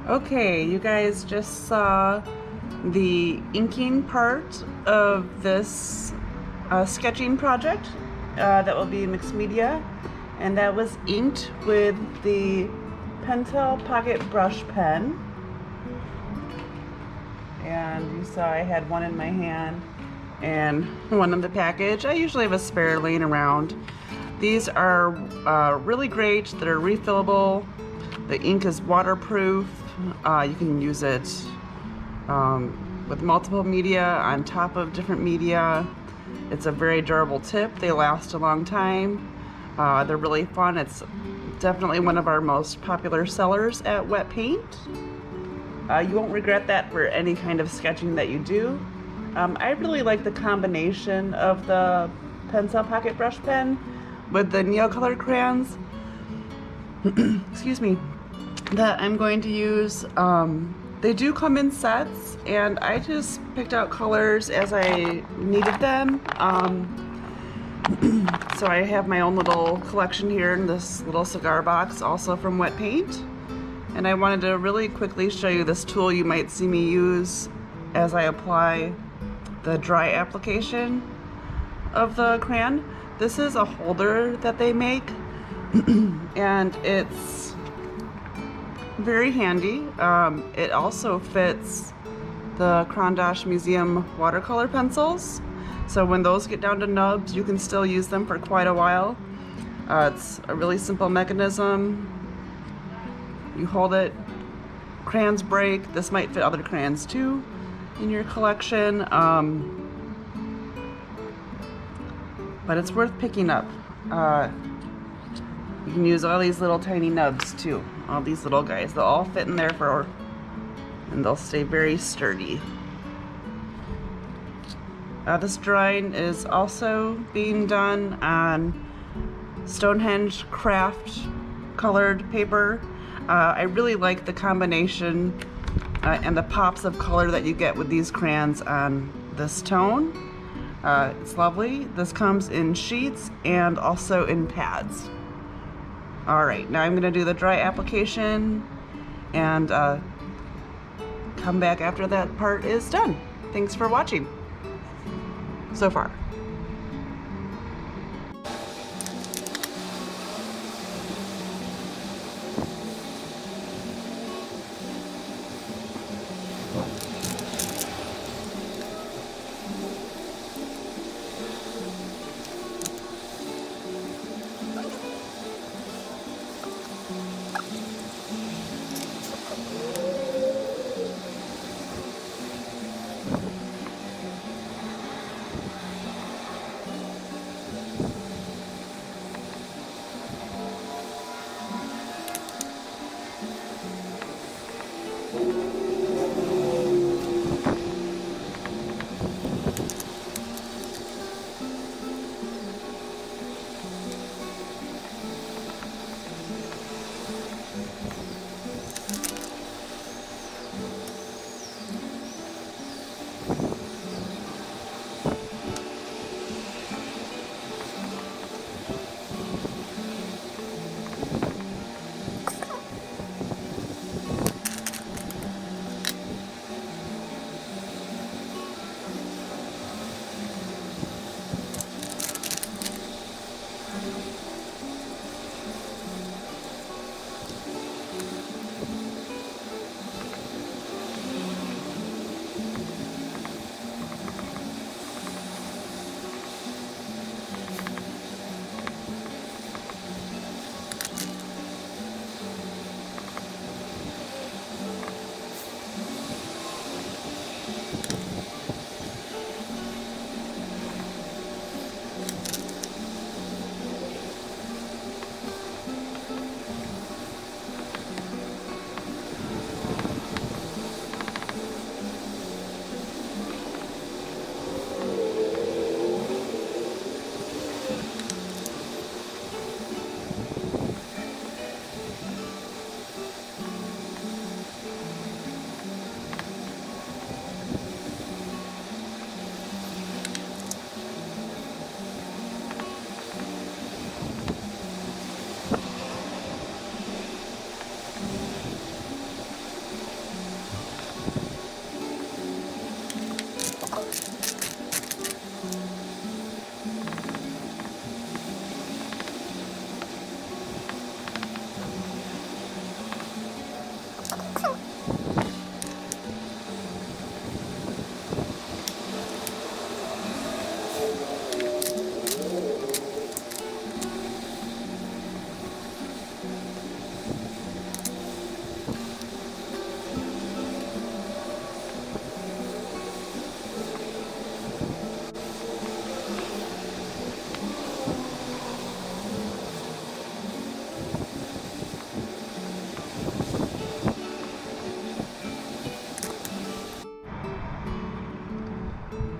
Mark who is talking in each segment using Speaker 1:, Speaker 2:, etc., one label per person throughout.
Speaker 1: Okay, you guys just saw the inking part of this sketching project that will be mixed media, and that was inked with the Pentel Pocket Brush Pen. And you saw I had one in my hand and one in the package. I usually have a spare laying around. These are really great. They're refillable. The ink is waterproof. You can use it with multiple media on top of different media. It's a very durable tip. They last a long time. They're really fun. It's definitely one of our most popular sellers at Wet Paint. You won't regret that for any kind of sketching that you do. I really like the combination of the Pentel Pocket Brush Pen with the Neocolor crayons. Excuse me. That I'm going to use. They do come in sets, and I just picked out colors as I needed them. So I have my own little collection here in this little cigar box, also from Wet Paint. And I wanted to really quickly show you this tool you might see me use as I apply the dry application of the crayon. This is a holder that they make, and it's very handy. It also fits the Caran Museum watercolor pencils. So when those get down to nubs, you can still use them for quite a while. It's a really simple mechanism. You hold it, crayons break. This might fit other crayons too in your collection. But it's worth picking up. You can use all these little tiny nubs too. All these little guys. They'll all fit in there and they'll stay very sturdy. This drawing is also being done on Stonehenge Kraft colored paper. I really like the combination and the pops of color that you get with these crayons on this tone. It's lovely. This comes in sheets and also in pads. Alright, now I'm going to do the dry application and come back after that part is done. Thanks for watching so far.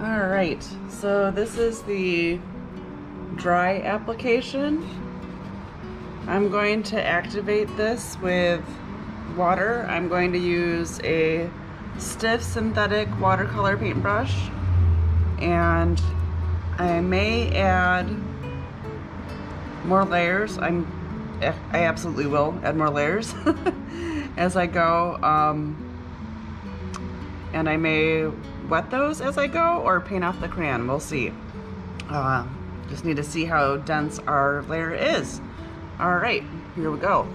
Speaker 1: All right, so this is the dry application. I'm going to activate this with water. I'm going to use a stiff synthetic watercolor paintbrush, and I may add more layers. I absolutely will add more layers as I go, and I may wet those as I go or paint off the crayon. We'll see. Just need to see how dense our layer is. All right, here we go.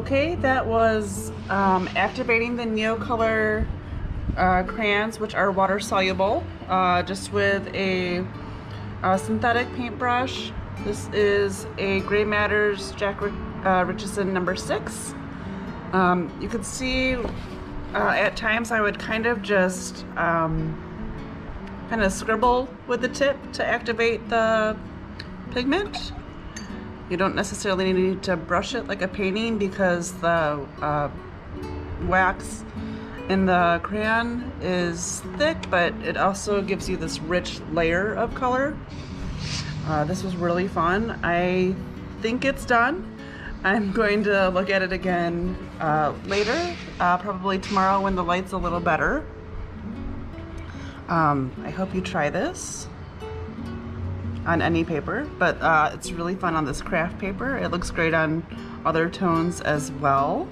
Speaker 1: Okay, that was activating the Neocolor crayons, which are water soluble, just with a synthetic paintbrush. This is a Grey Matters Jack Richardson number 6. You can see at times I would kind of just kind of scribble with the tip to activate the pigment. You don't necessarily need to brush it like a painting because the wax in the crayon is thick, but it also gives you this rich layer of color. This was really fun. I think it's done. I'm going to look at it again later, probably tomorrow when the light's a little better. I hope you try this on any paper, but it's really fun on this craft paper. It looks great on other tones as well.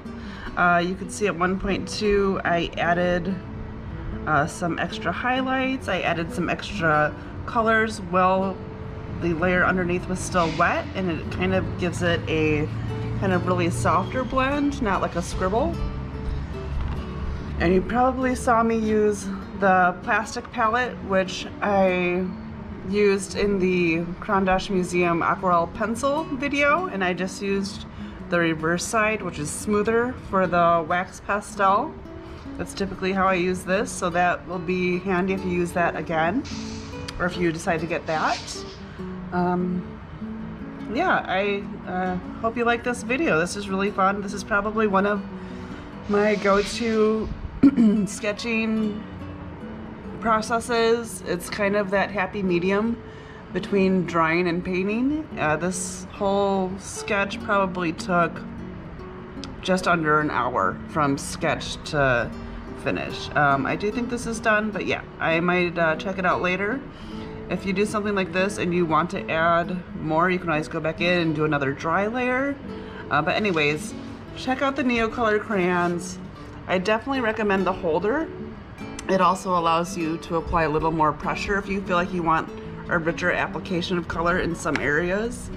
Speaker 1: You can see at 1.2 I added some extra highlights. I added some extra colors while the layer underneath was still wet, and it kind of gives it a kind of really softer blend, not like a scribble. And you probably saw me use the plastic palette, which I used in the Caran Museum aquarelle pencil video, and I just used the reverse side, which is smoother, for the wax pastel. That's typically how I use this, so that will be handy if you use that again, or if you decide to get that. Yeah, I hope you like this video. This is really fun. This is probably one of my go-to sketching processes. It's kind of that happy medium between drawing and painting. This whole sketch probably took just under an hour from sketch to finish. I do think this is done, but yeah, I might check it out later. If you do something like this and you want to add more, you can always go back in and do another dry layer. But anyways, check out the Neocolor crayons. I definitely recommend the holder. It also allows you to apply a little more pressure if you feel like you want a richer application of color in some areas.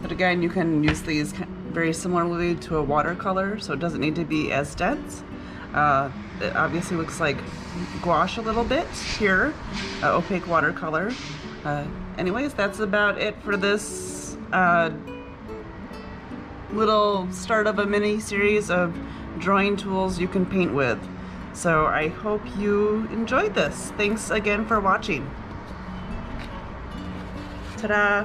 Speaker 1: But again, you can use these very similarly to a watercolor, so it doesn't need to be as dense. It obviously looks like gouache a little bit here, opaque watercolor. Anyways, that's about it for this little start of a mini series of drawing tools you can paint with. So I hope you enjoyed this. Thanks again for watching. Ta-da!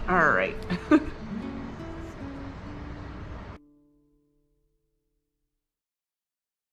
Speaker 1: All right.